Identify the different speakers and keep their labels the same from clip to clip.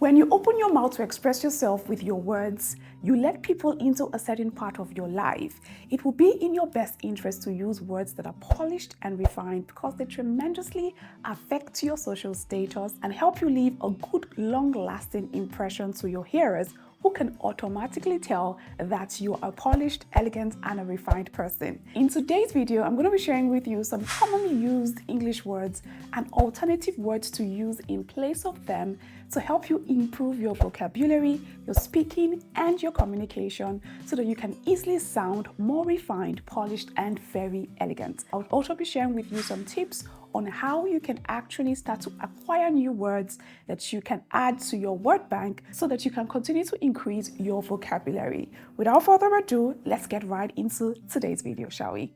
Speaker 1: when you open your mouth to express yourself with your words, you let people into a certain part of your life. It will be in your best interest to use words that are polished and refined because they tremendously affect your social status and help you leave a good, long-lasting impression to your hearers who can automatically tell that you are a polished, elegant, and a refined person. In today's video, I'm going to be sharing with you some commonly used English words and alternative words to use in place of them to help you improve your vocabulary, your speaking, and your communication so that you can easily sound more refined, polished, and very elegant. I'll also be sharing with you some tips on how you can actually start to acquire new words that you can add to your word bank so that you can continue to increase your vocabulary. Without further ado, let's get right into today's video, shall we?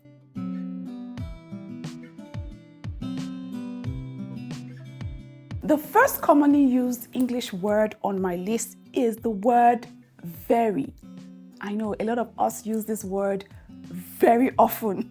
Speaker 1: The first commonly used English word on my list is the word very. I know a lot of us use this word very often.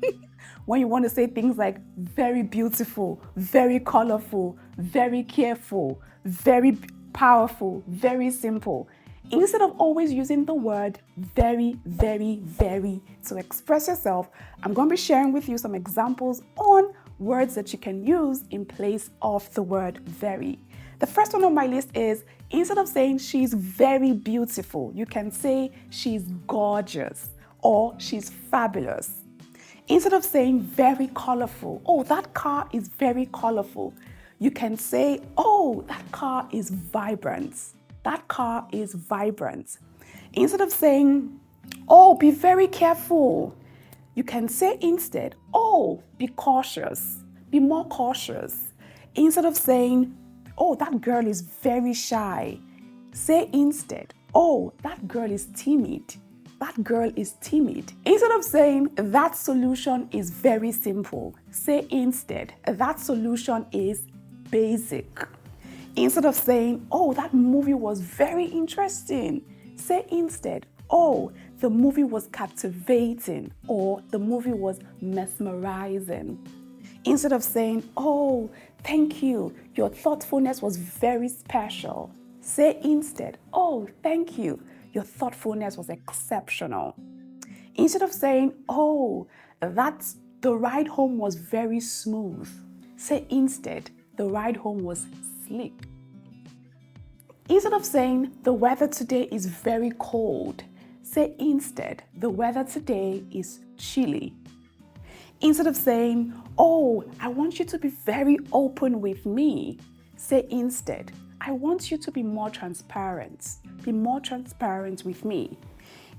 Speaker 1: When you want to say things like very beautiful, very colorful, very careful, very powerful, very simple. Instead of always using the word very, very, very to express yourself, I'm going to be sharing with you some examples on words that you can use in place of the word very. The first one on my list is, instead of saying she's very beautiful, you can say she's gorgeous or she's fabulous. Instead of saying very colorful, oh, that car is very colorful, you can say, oh, that car is vibrant. That car is vibrant. Instead of saying, oh, be very careful, you can say instead, oh, be cautious, be more cautious. Instead of saying, oh, that girl is very shy, say instead, oh, that girl is timid. That girl is timid. Instead of saying that solution is very simple, say instead that solution is basic. Instead of saying, oh, that movie was very interesting, say instead, oh, the movie was captivating or the movie was mesmerizing. Instead of saying, oh, thank you, your thoughtfulness was very special, say instead, oh, thank you, your thoughtfulness was exceptional. Instead of saying, oh, the ride home was very smooth, say instead, the ride home was slick. Instead of saying, the weather today is very cold, say instead, the weather today is chilly. Instead of saying, oh, I want you to be very open with me, say instead, I want you to be more transparent. Be more transparent with me.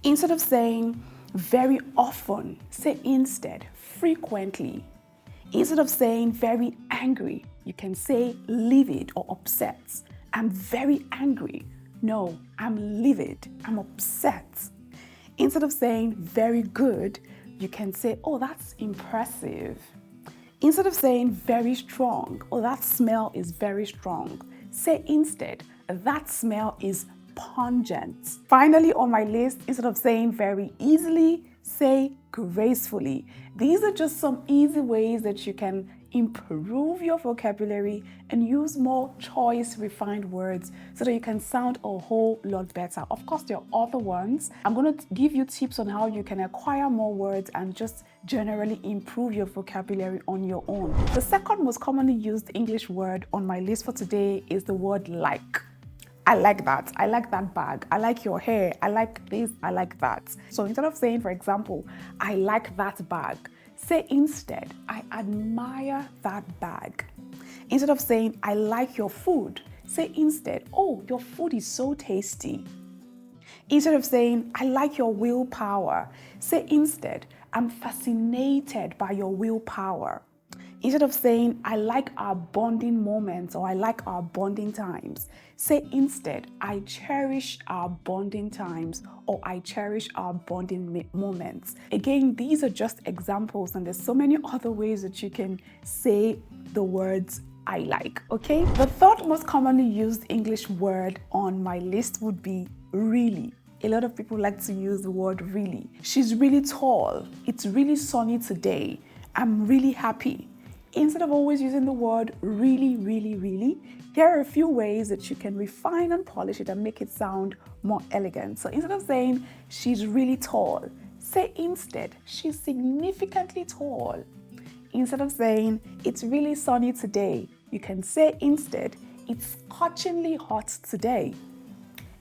Speaker 1: Instead of saying very often, say instead frequently. Instead of saying very angry, you can say livid or upset. I'm very angry. No, I'm livid. I'm upset. Instead of saying very good, you can say, oh, that's impressive. Instead of saying very strong, oh, that smell is very strong, say instead, that smell is pungent. Finally on my list, instead of saying very easily, say gracefully. These are just some easy ways that you can improve your vocabulary and use more choice, refined words so that you can sound a whole lot better. Of course, there are other ones. I'm going to give you tips on how you can acquire more words and just generally improve your vocabulary on your own. The second most commonly used English word on my list for today is the word like. I like that. I like that bag. I like your hair. I like this. I like that. So instead of saying, for example, I like that bag, say instead, I admire that bag. Instead of saying, I like your food, say instead, oh, your food is so tasty. Instead of saying, I like your willpower, say instead, I'm fascinated by your willpower. Instead of saying, I like our bonding moments or I like our bonding times, say instead, I cherish our bonding times or I cherish our bonding moments. Again, these are just examples and there's so many other ways that you can say the words I like, okay? The third most commonly used English word on my list would be really. A lot of people like to use the word really. She's really tall. It's really sunny today. I'm really happy. Instead of always using the word really, really, really, here are a few ways that you can refine and polish it and make it sound more elegant. So instead of saying she's really tall, say instead she's significantly tall. Instead of saying it's really sunny today, you can say instead it's scorchingly hot today.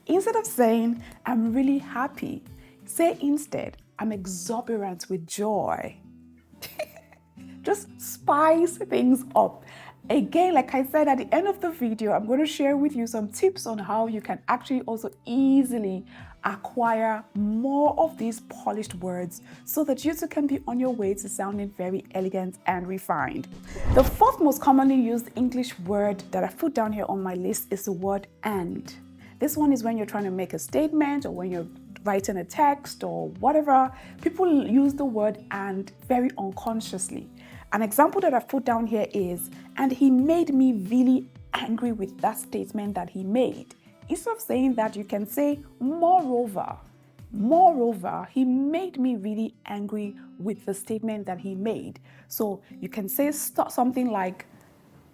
Speaker 1: Instead of saying I'm really happy, say instead I'm exuberant with joy. Just spice things up. Again, like I said at the end of the video, I'm going to share with you some tips on how you can actually also easily acquire more of these polished words so that you too can be on your way to sounding very elegant and refined. The fourth most commonly used English word that I've put down here on my list is the word and. This one is when you're trying to make a statement or when you're writing a text or whatever. People use the word and very unconsciously. An example that I've put down here is, and he made me really angry with that statement that he made. Instead of saying that, you can say, moreover, he made me really angry with the statement that he made. So you can say something like,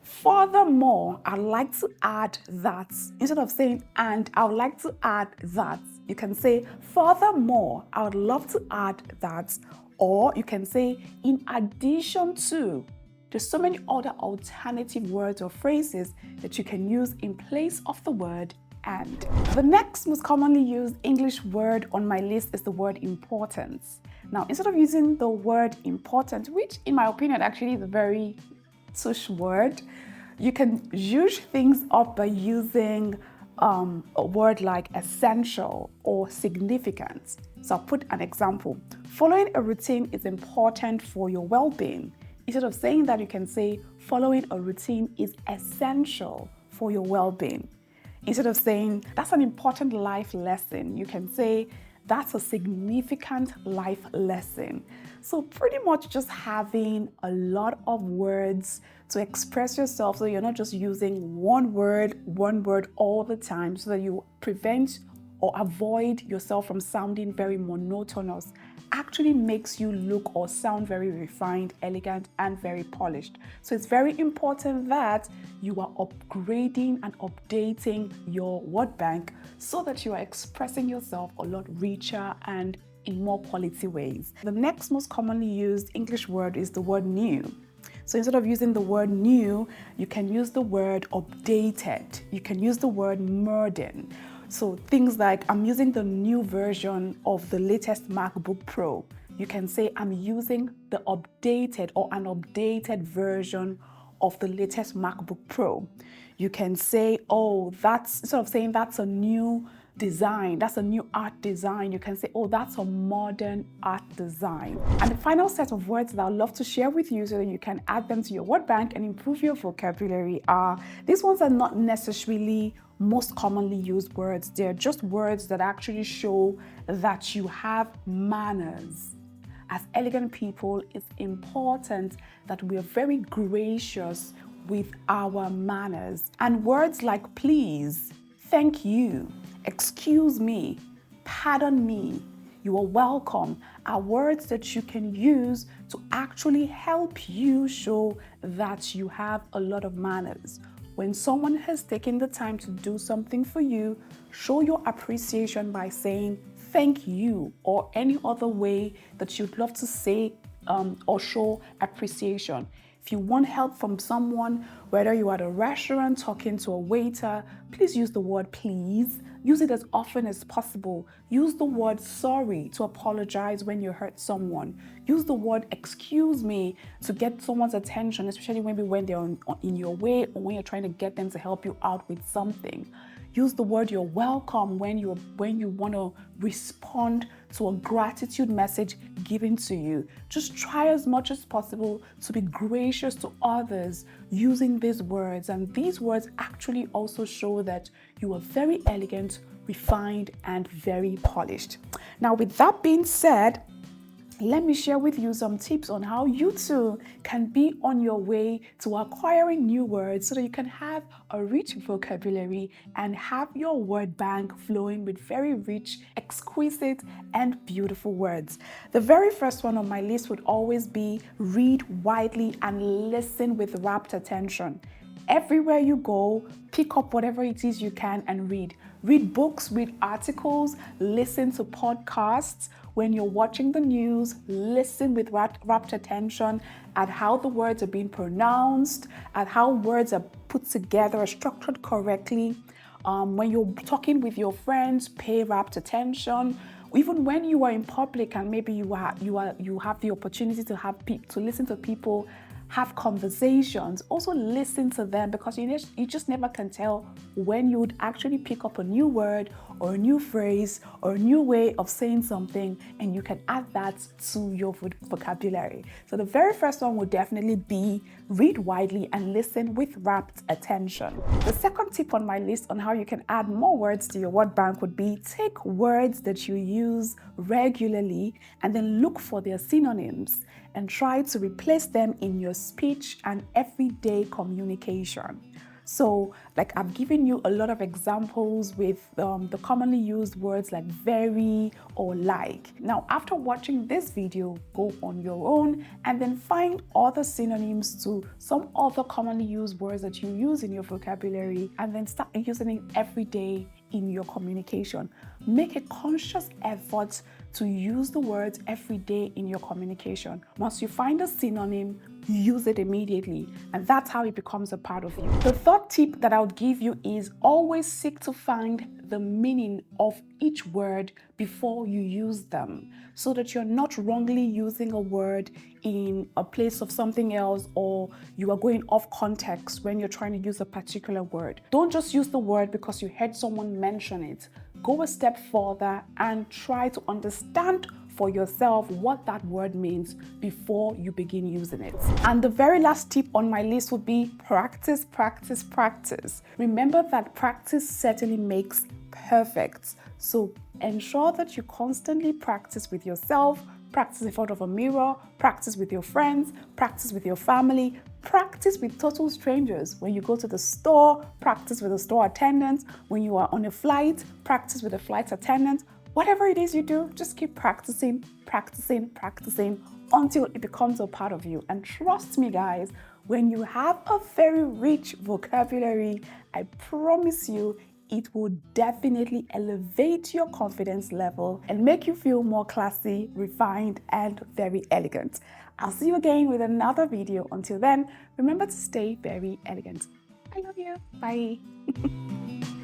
Speaker 1: furthermore, I'd like to add that. Instead of saying, and I would like to add that, you can say, furthermore, I would love to add that. Or you can say, in addition to. There's so many other alternative words or phrases that you can use in place of the word and. The next most commonly used English word on my list is the word importance. Now, instead of using the word important, which in my opinion actually is a very tush word, you can use things up by using a word like essential or significant. So I'll put an example. Following a routine is important for your well-being. Instead of saying that, you can say following a routine is essential for your well-being. Instead of saying that's an important life lesson, you can say that's a significant life lesson. So pretty much just having a lot of words to express yourself so you're not just using one word all the time, so that you prevent or avoid yourself from sounding very monotonous, actually makes you look or sound very refined, elegant, and very polished. So it's very important that you are upgrading and updating your word bank so that you are expressing yourself a lot richer and in more quality ways. The next most commonly used English word is the word new. So instead of using the word new, you can use the word updated. You can use the word modern. So things like, I'm using the new version of the latest MacBook Pro. You can say, I'm using the updated or an updated version of the latest MacBook Pro. You can say, oh, that's, instead of saying that's a new design, that's a new art design, you can say, oh, that's a modern art design. And the final set of words that I'd love to share with you so that you can add them to your word bank and improve your vocabulary are, these ones are not necessarily most commonly used words. They're just words that actually show that you have manners. As elegant people, it's important that we are very gracious with our manners. And words like please, thank you, excuse me, pardon me, you are welcome are words that you can use to actually help you show that you have a lot of manners. When someone has taken the time to do something for you, show your appreciation by saying thank you or any other way that you'd love to say or show appreciation. If you want help from someone, whether you're at a restaurant talking to a waiter, please use the word please. Use it as often as possible. Use the word sorry to apologize when you hurt someone. Use the word excuse me to get someone's attention, especially maybe when they're in your way or when you're trying to get them to help you out with something. Use the word you're welcome when you want to respond to a gratitude message given to you. Just try as much as possible to be gracious to others using these words. And these words actually also show that you are very elegant, refined, and very polished. Now, with that being said, let me share with you some tips on how you too can be on your way to acquiring new words so that you can have a rich vocabulary and have your word bank flowing with very rich, exquisite, and beautiful words. The very first one on my list would always be read widely and listen with rapt attention. Everywhere you go, pick up whatever it is you can and read. Read books, read articles, listen to podcasts. When you're watching the news, listen with rapt attention at how the words are being pronounced, at how words are put together, are structured correctly. When you're talking with your friends, pay rapt attention. Even when you are in public and maybe you have the opportunity to listen to people have conversations, also listen to them, because you just never can tell when you would actually pick up a new word or a new phrase or a new way of saying something, and you can add that to your vocabulary. So the very first one would definitely be read widely and listen with rapt attention. The second tip on my list on how you can add more words to your word bank would be take words that you use regularly and then look for their synonyms and try to replace them in your speech and everyday communication. So, like, I've given you a lot of examples with the commonly used words like very or like. Now, after watching this video, go on your own and then find other synonyms to some other commonly used words that you use in your vocabulary and then start using it every day in your communication. Make a conscious effort to use the words every day in your communication. Once you find a synonym, use it immediately, and that's how it becomes a part of you. The third tip that I would give you is always seek to find the meaning of each word before you use them, so that you're not wrongly using a word in a place of something else, or you are going off context when you're trying to use a particular word. Don't just use the word because you heard someone mention it. Go a step further and try to understand for yourself what that word means before you begin using it. And the very last tip on my list would be practice, practice, practice. Remember that practice certainly makes perfect. So ensure that you constantly practice with yourself, practice in front of a mirror, practice with your friends, practice with your family, practice with total strangers. When you go to the store, practice with the store attendant. When you are on a flight, practice with the flight attendant. Whatever it is you do, just keep practicing, practicing, practicing until it becomes a part of you. And trust me, guys, when you have a very rich vocabulary, I promise you, it will definitely elevate your confidence level and make you feel more classy, refined, and very elegant. I'll see you again with another video. Until then, remember to stay very elegant. I love you. Bye.